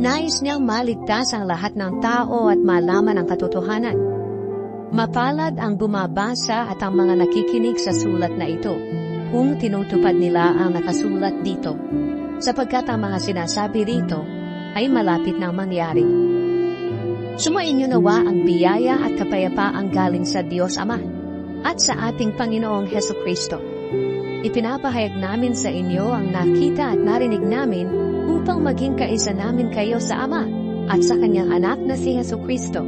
Nais niyang maligtas ang lahat ng tao at malaman ang katotohanan. Mapalad ang bumabasa at ang mga nakikinig sa sulat na ito, kung tinutupad nila ang nakasulat dito, sapagkat ang mga sinasabi rito ay malapit na mangyari. Sumainyo nawa ang biyaya at kapayapaang galing sa Diyos Ama at sa ating Panginoong Hesukristo. Ipinapahayag namin sa inyo ang nakita at narinig namin upang maging kaisa namin kayo sa Ama at sa Kanyang anak na si Hesukristo.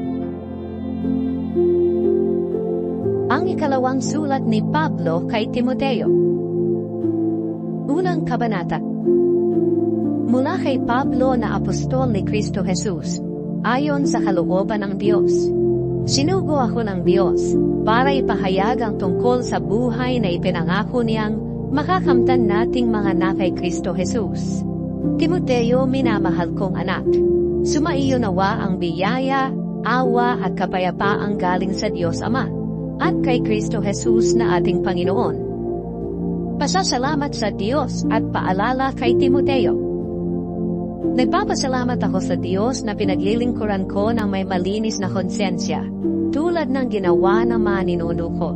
Ang ikalawang sulat ni Pablo kay Timoteo. Unang kabanata. Mula kay Pablo na apostol ni Kristo Jesus, ayon sa kalooban ng Diyos. Sinugo ako ng Diyos para ipahayag ang tungkol sa buhay na ipinangako niyang makakamtan nating mga na kay Kristo Jesus. Timoteo, minamahal kong anak, sumaiyo nawa ang biyaya, awa at kapayapaang galing sa Diyos Ama at kay Kristo Jesus na ating Panginoon. Pasasalamat sa Diyos at paalala kay Timoteo. Nagpapasalamat ako sa Diyos na pinaglilingkuran ko ng may malinis na konsensya, tulad ng ginawa ng mga ninuno ko.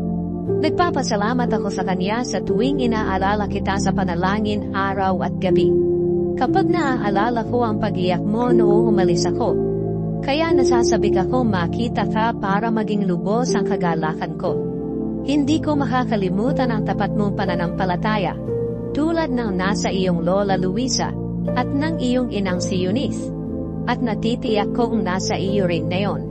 Nagpapasalamat ako sa Kanya sa tuwing inaalala kita sa panalangin araw at gabi. Kapag naaalala ko ang pag-iyak mo noong umalis ako, kaya nasasabik ako makita ka para maging lubos ang kagalakan ko. Hindi ko makakalimutan ang tapat mong pananampalataya, tulad ng nasa iyong Lola Luisa at ng iyong inang si Eunice, at natitiyak kong nasa iyo rin ngayon.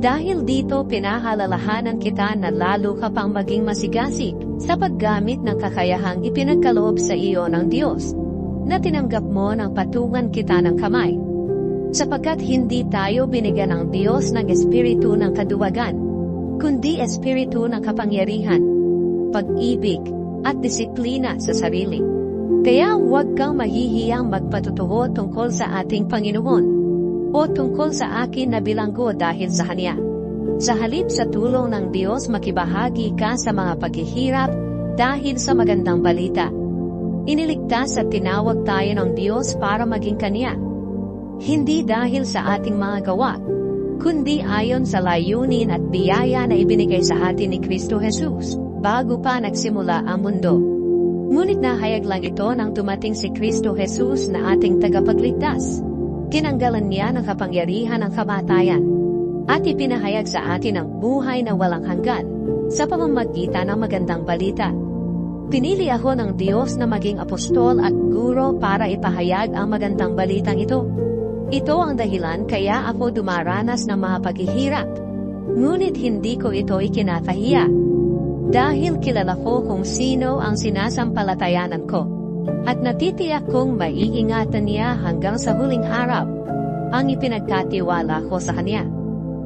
Dahil dito pinahalalahanan kita na lalo ka pang maging masigasig sa paggamit ng kakayahang ipinagkaloob sa iyo ng Diyos, na tinanggap mo ng patungan kita ng kamay. Sapagkat hindi tayo binigyan ng Diyos ng espiritu ng kaduwagan, kundi espiritu ng kapangyarihan, pag-ibig, at disiplina sa sarili. Kaya huwag kang mahihiyang magpatutuo tungkol sa ating Panginoon, o tungkol sa akin na bilanggo dahil sa Kanya. Sa halip sa tulong ng Diyos makibahagi ka sa mga paghihirap dahil sa magandang balita. Iniligtas at tinawag tayo ng Diyos para maging Kanya. Hindi dahil sa ating mga gawa, kundi ayon sa layunin at biyaya na ibinigay sa atin ni Kristo Jesus, bago pa nagsimula ang mundo. Ngunit nahayag lang ito nang dumating si Kristo Jesus na ating tagapagligtas. Kinanggalan niya ng kapangyarihan ng kamatayan, at ipinahayag sa atin ang buhay na walang hanggan, sa pamamagitan ng magandang balita. Pinili ako ng Diyos na maging apostol at guro para ipahayag ang magandang balitang ito. Ito ang dahilan kaya ako dumaranas ng mga paghihirap. Ngunit hindi ko ito ikinakahiya. Dahil kilala ko kung sino ang sinasampalatayanan ko. At natitiyak kong maiingatan niya hanggang sa huling araw ang ipinagkatiwala ko sa Kanya.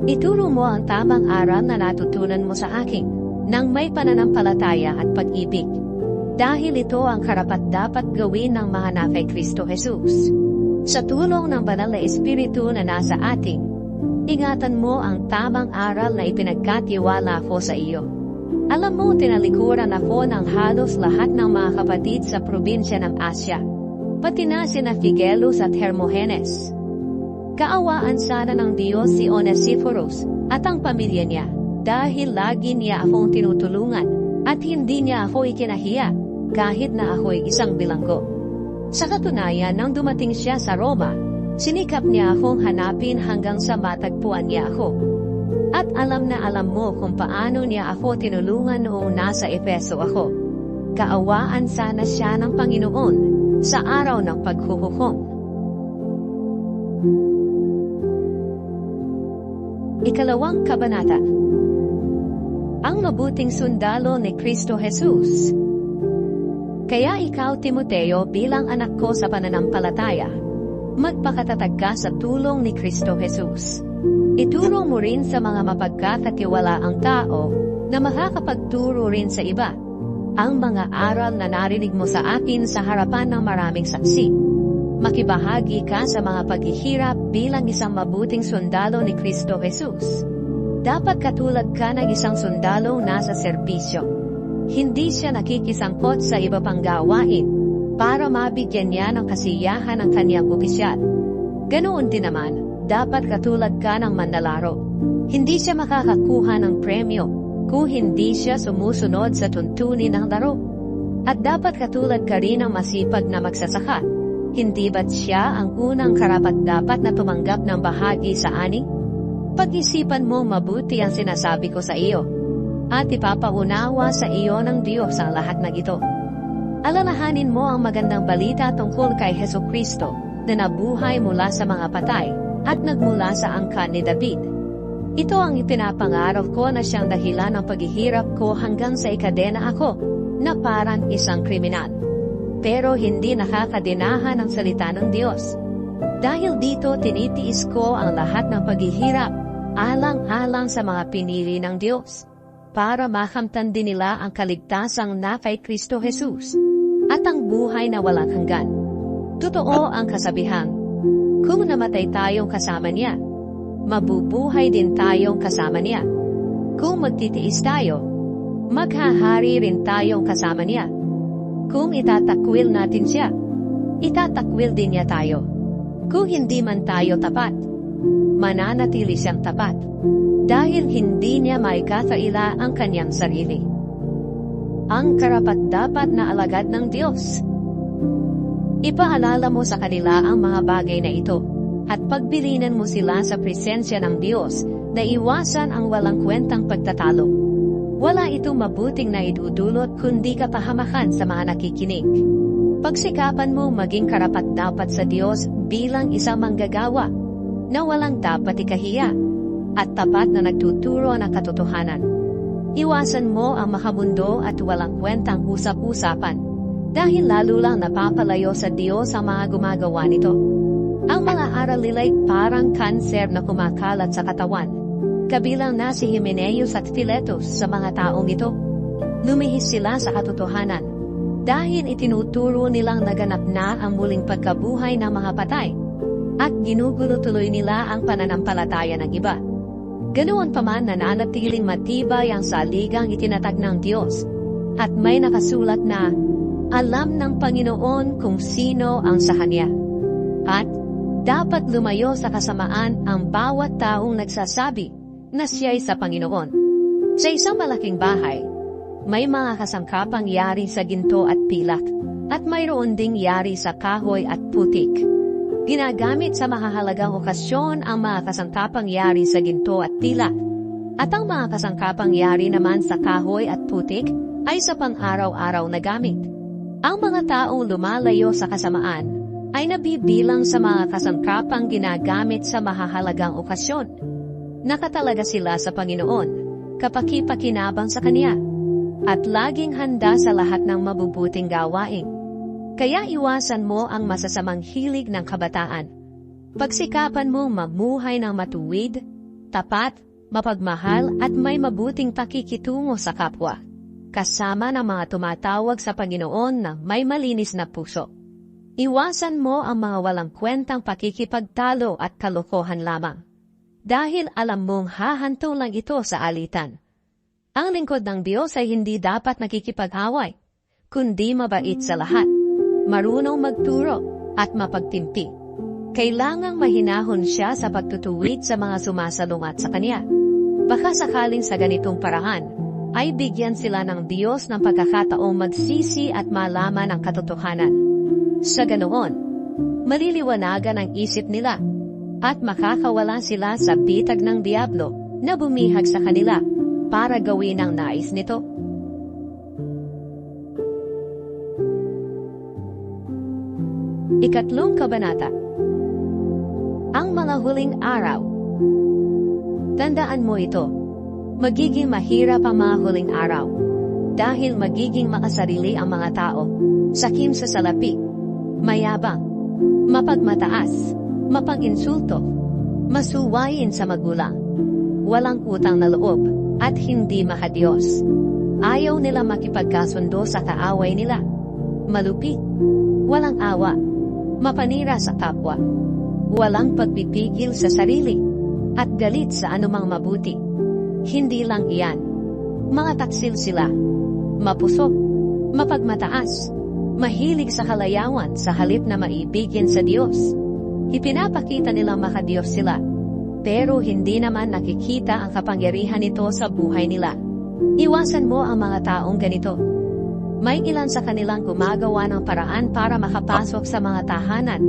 Ituro mo ang tamang aral na natutunan mo sa akin nang may pananampalataya at pag-ibig. Dahil ito ang karapat-dapat gawin ng mga na kay Kristo Jesus. Sa tulong ng banal na Espiritu na nasa ating, ingatan mo ang tamang aral na ipinagkatiwala ko sa iyo. Alam mo, tinalikuran ako ng halos lahat ng mga kapatid sa probinsya ng Asya, pati na sina Figelos at Hermogenes. Kaawaan sana ng Diyos si Onesiphorus at ang pamilya niya, dahil lagi niya akong tinutulungan, at hindi niya ako ikinahiya, kahit na ako'y isang bilanggo. Sa katunayan, nang dumating siya sa Roma, sinikap niya akong hanapin hanggang sa matagpuan niya ako. At alam na alam mo kung paano niya ako tinulungan noong nasa Efeso ako. Kaawaan sana siya ng Panginoon sa araw ng paghuhukom. Ikalawang kabanata. Ang mabuting sundalo ni Kristo Jesus. Kaya ikaw, Timoteo, bilang anak ko sa pananampalataya, magpakatatag ka sa tulong ni Kristo Jesus. Ituro mo rin sa mga mapagkakatiwalaang tao na makakapagturo rin sa iba ang mga aral na narinig mo sa akin sa harapan ng maraming saksi. Makibahagi ka sa mga paghihirap bilang isang mabuting sundalo ni Kristo Jesus. Dapat katulad ka ng isang sundalong nasa serbisyo. Hindi siya nakikisangkot sa iba pang gawain para mabigyan niya ng kasiyahan ang kanyang opisyal. Ganoon din naman, dapat katulad ka ng manlalaro. Hindi siya makakakuha ng premyo kung hindi siya sumusunod sa tuntunin ng laro. At dapat katulad ka rin ng masipag na magsasaka. Hindi ba't siya ang unang karapat-dapat na tumanggap ng bahagi sa ani? Pag-isipan mo mabuti ang sinasabi ko sa iyo, at ipapaunawa sa iyo ng Diyos ang lahat ng ito. Alalahanin mo ang magandang balita tungkol kay Hesukristo na nabuhay mula sa mga patay at nagmula sa angkan ni David. Ito ang ipinapangarap ko na siyang dahilan ng paghihirap ko hanggang sa ikadena ako na parang isang kriminal. Pero hindi nakakadinahan ang salita ng Diyos. Dahil dito tinitiis ko ang lahat ng paghihirap alang-alang sa mga pinili ng Diyos para makamtan din nila ang kaligtasang na kay Kristo Jesus at ang buhay na walang hanggan. Totoo ang kasabihan, kung namatay tayong kasama niya, mabubuhay din tayong kasama niya. Kung magtitiis tayo, maghahari rin tayong kasama niya. Kung itatakwil natin siya, itatakwil din niya tayo. Kung hindi man tayo tapat, mananatili siyang tapat, dahil hindi niya maikakaila ang kanyang sarili. Ang karapat-dapat na alagad ng Diyos. Ipaalala mo sa kanila ang mga bagay na ito, at pagbilinan mo sila sa presensya ng Diyos na iwasan ang walang kwentang pagtatalo. Wala itong mabuting na idudulot kundi kapahamakan sa mga nakikinig. Pagsikapan mo maging karapat-dapat sa Diyos bilang isang manggagawa na walang dapat ikahiya at tapat na nagtuturo ng katotohanan. Iwasan mo ang makamundo at walang kwentang usap-usapan dahil lalo lang napapalayo sa Diyos ang mga gumagawa nito. Ang mga aral nila'y parang kanser na kumakalat sa katawan. Kabilang na si Himeneus at Philetus sa mga taong ito. Lumihis sila sa katotohanan dahil itinuturo nilang naganap na ang muling pagkabuhay ng mga patay at ginugulo tuloy nila ang pananampalataya ng iba. Ganoon pa man nananatiling matibay ang saligang itinatag ng Diyos at may nakasulat na alam ng Panginoon kung sino ang sa Kanya. At dapat lumayo sa kasamaan ang bawat taong nagsasabi na siya'y sa Panginoon. Sa isang malaking bahay, may mga kasangkapang yari sa ginto at pilak at mayroon ding yari sa kahoy at putik. Ginagamit sa mahahalagang okasyon ang mga kasangkapang yari sa ginto at pilak, at ang mga kasangkapang yari naman sa kahoy at putik ay sa pang-araw-araw na gamit. Ang mga taong lumalayo sa kasamaan ay nabibilang sa mga kasangkapang ginagamit sa mahahalagang okasyon. Nakatalaga sila sa Panginoon, kapakipakinabang sa Kanya, at laging handa sa lahat ng mabubuting gawain. Kaya iwasan mo ang masasamang hilig ng kabataan. Pagsikapan mong mamuhay ng matuwid, tapat, mapagmahal at may mabuting pakikitungo sa kapwa, kasama ng mga tumatawag sa Panginoon na may malinis na puso. Iwasan mo ang mga walang kwentang pakikipagtalo at kalokohan lamang, dahil alam mong hahantong lang ito sa alitan. Ang lingkod ng Diyos ay hindi dapat nakikipag-away, kundi mabait sa lahat, marunong magturo at mapagtimpi. Kailangang mahinahon siya sa pagtutuwid sa mga sumasalungat sa Kanya. Baka sakaling sa ganitong paraan, ay bigyan sila ng Diyos ng pagkakataong magsisi at malaman ang katotohanan. Sa ganoon, maliliwanagan ang isip nila, at makakawala sila sa bitag ng Diablo na bumihag sa kanila para gawin ang nais nito. Ikatlong kabanata. Ang mga huling araw. Tandaan mo ito, magiging mahirap ang mga huling araw, dahil magiging makasarili ang mga tao, sakim sa salapi, mayabang, mapagmataas, mapag-insulto, masuwayin sa magulang, walang utang na loob, at hindi makadiyos. Ayaw nila makipagkasundo sa kaaway nila, malupit, walang awa, mapanira sa kapwa, walang pagpipigil sa sarili, at galit sa anumang mabuti. Hindi lang iyan, mga taksil sila, mapusok, mapagmataas, mahilig sa kalayawan sa halip na maibigin sa Diyos. Ipinapakita nilang makadiyos sila. Pero hindi naman nakikita ang kapangyarihan nito sa buhay nila. Iwasan mo ang mga taong ganito. May ilan sa kanilang gumagawa ng paraan para makapasok sa mga tahanan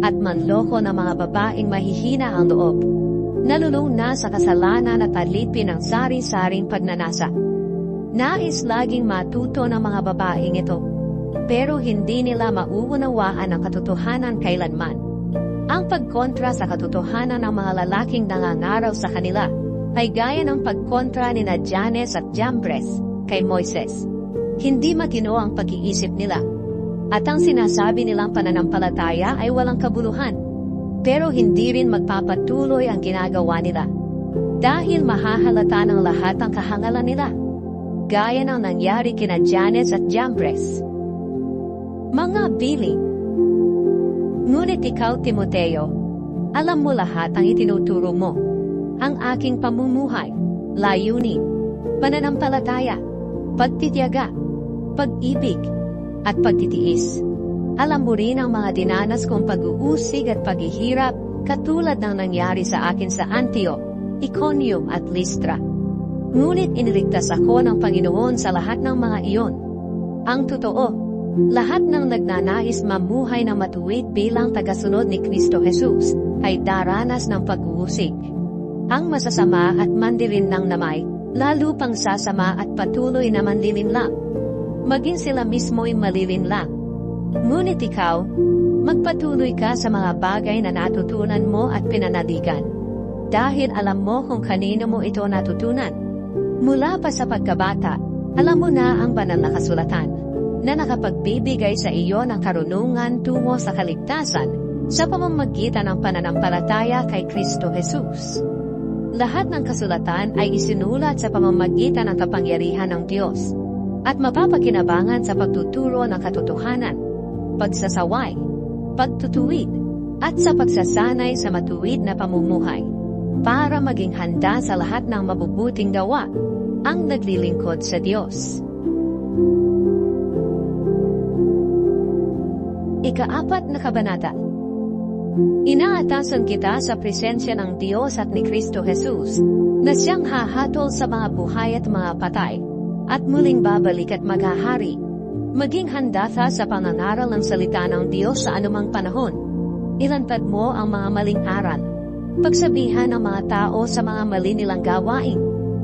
at manloko ng mga babaeng mahihina ang loob. Nalulung na sa kasalanan at alipin ang sari-saring pagnanasa. Nais laging matuto ng mga babaeng ito. Pero hindi nila mauunawaan ang katotohanan kailanman. Ang pagkontra sa katotohanan ng mga lalaking nangangaraw sa kanila ay gaya ng pagkontra ni Jannes at Jambres kay Moises. Hindi matino ang pag-iisip nila. At ang sinasabi nilang pananampalataya ay walang kabuluhan. Pero hindi rin magpapatuloy ang ginagawa nila. Dahil mahahalata ng lahat ang kahangalan nila. Gaya ng nangyari kina Jannes at Jambres. Mga biling. Ngunit ikaw, Timoteo, alam mo lahat ang itinuturo mo. Ang aking pamumuhay, layunin, pananampalataya, pagtitiyaga, pag-ibig, at pagtitiis. Alam mo rin ang mga dinanas kong pag-uusig at paghihirap katulad ng nangyari sa akin sa Antioch, Iconium at Lystra. Ngunit iniligtas ako ng Panginoon sa lahat ng mga iyon. Ang totoo, lahat ng nagnanais mamuhay na matuwid bilang tagasunod ni Kristo Jesus ay daranas ng pag-uusig. Ang masasama at mandirin ng namay, lalo pang sasama at patuloy na manlilinlang. Maging sila mismo'y malilinlang. Ngunit ikaw, magpatuloy ka sa mga bagay na natutunan mo at pinanaligan. Dahil alam mo kung kanino mo ito natutunan. Mula pa sa pagkabata, alam mo na ang banal na kasulatan na nakapagbibigay sa iyo ng karunungan tungo sa kaligtasan sa pamamagitan ng pananampalataya kay Kristo Jesus. Lahat ng kasulatan ay isinulat sa pamamagitan ng kapangyarihan ng Diyos at mapapakinabangan sa pagtuturo ng katotohanan, pagsasaway, pagtutuwid, at sa pagsasanay sa matuwid na pamumuhay para maging handa sa lahat ng mabubuting gawa ang naglilingkod sa Diyos. Ika-4 na kabanata. Inaatasan kita sa presensya ng Diyos at ni Kristo Jesus, na siyang hahatol sa mga buhay at mga patay, at muling babalik at maghahari. Maging handa ka sa pangangaral ng salita ng Diyos sa anumang panahon. Ilantad mo ang mga maling aral. Pagsabihan ng mga tao sa mga mali nilang gawain,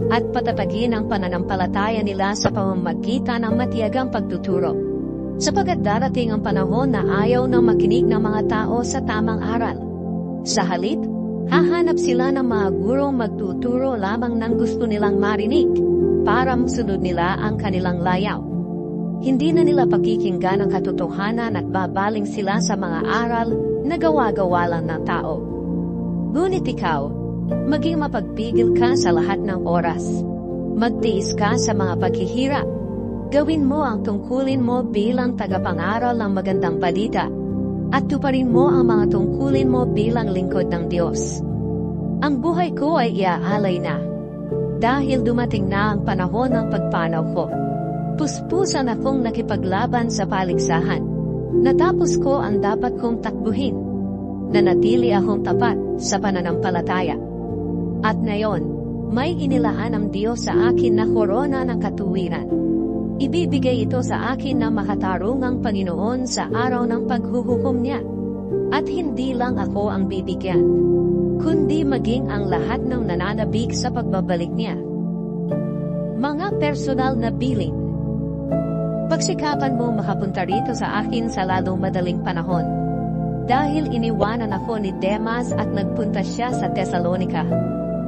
at patatagin ang pananampalataya nila sa pamamagitan ng matiyagang pagtuturo. Sapagat darating ang panahon na ayaw nang makinig ng mga tao sa tamang aral. Sa halip, hahanap sila ng mga gurong magtuturo lamang ng gusto nilang marinig, para masunod nila ang kanilang layaw. Hindi na nila pakikinggan ang katotohanan at babaling sila sa mga aral na gawa-gawa lang ng tao. Ngunit ikaw, maging mapagpigil ka sa lahat ng oras. Magtiis ka sa mga paghihirap. Gawin mo ang tungkulin mo bilang tagapangaral ng magandang balita, at tuparin mo ang mga tungkulin mo bilang lingkod ng Diyos. Ang buhay ko ay iaalay na, dahil dumating na ang panahon ng pagpanaw ko. Puspusan akong nakipaglaban sa paligsahan. Natapos ko ang dapat kong takbuhin. Nanatili akong tapat sa pananampalataya. At ngayon, may inilaan ang Diyos sa akin na korona ng katuwiran. Ibibigay ito sa akin ng makatarungang Panginoon sa araw ng paghuhukom niya. At hindi lang ako ang bibigyan, kundi maging ang lahat ng nananabik sa pagbabalik niya. Mga personal na bilin. Pagsikapan mo makapunta rito sa akin sa lalong madaling panahon. Dahil iniwanan ako ni Demas at nagpunta siya sa Thessalonica.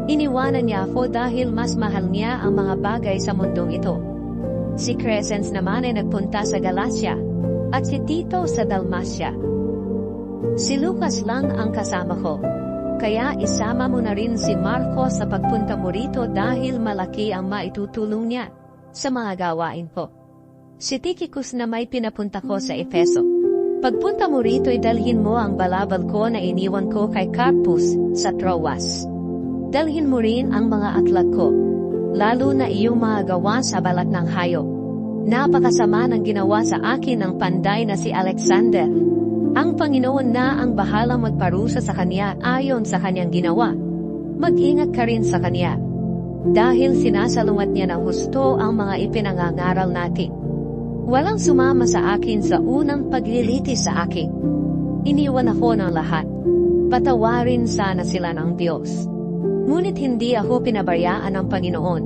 Iniwanan niya ako dahil mas mahal niya ang mga bagay sa mundong ito. Si Crescens naman ay nagpunta sa Galacia, at si Tito sa Dalmacia. Si Lucas lang ang kasama ko, kaya isama mo na rin si Marcos sa pagpunta mo rito dahil malaki ang maitutulong niya sa mga gawain ko. Si Tychicus na may pinapunta ko sa Efeso. Pagpunta mo rito ay dalhin mo ang balabal ko na iniwan ko kay Carpus sa Troas. Dalhin mo rin ang mga aklat ko, lalo na iyong mga gawa sa balat ng hayop. Napakasama ng ginawa sa akin ng panday na si Alexander. Ang Panginoon na ang bahala magparusa sa kanya ayon sa kanyang ginawa. Mag-ingat ka rin sa kanya. Dahil sinasalungat niya ng husto ang mga ipinangangaral natin. Walang sumama sa akin sa unang paglilitis sa akin. Iniwan ako ng lahat. Patawarin sana sila ng Diyos. Ngunit hindi ako pinabayaan ng Panginoon.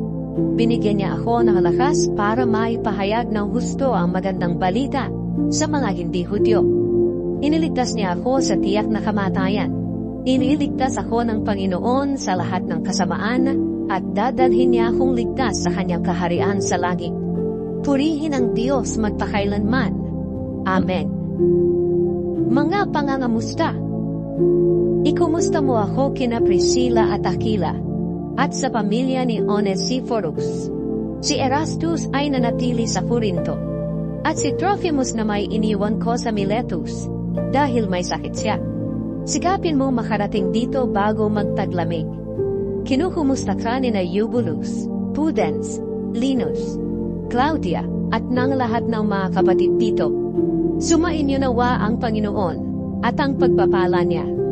Binigyan niya ako ng lakas para maipahayag ng husto ang magandang balita sa mga hindi Hudyo. Iniligtas niya ako sa tiyak na kamatayan. Iniligtas ako ng Panginoon sa lahat ng kasamaan at dadalhin niya akong ligtas sa kanyang kaharian sa langit. Purihin ang Diyos magpakailanman. Amen. Mga pangangamusta. Ikumusta mo ako kina Priscilla at Aquila at sa pamilya ni Onesiphorus. Si Erastus ay nanatili sa Corinto at si Trophimus na may iniwan ko sa Miletus dahil may sakit siya. Sikapin mo makarating dito bago magtaglamig. Kinukumusta ka ni na Eubulus, Pudens, Linus, Claudia, at ng lahat ng mga kapatid dito. Sumainyo nawa ang Panginoon at ang pagpapala niya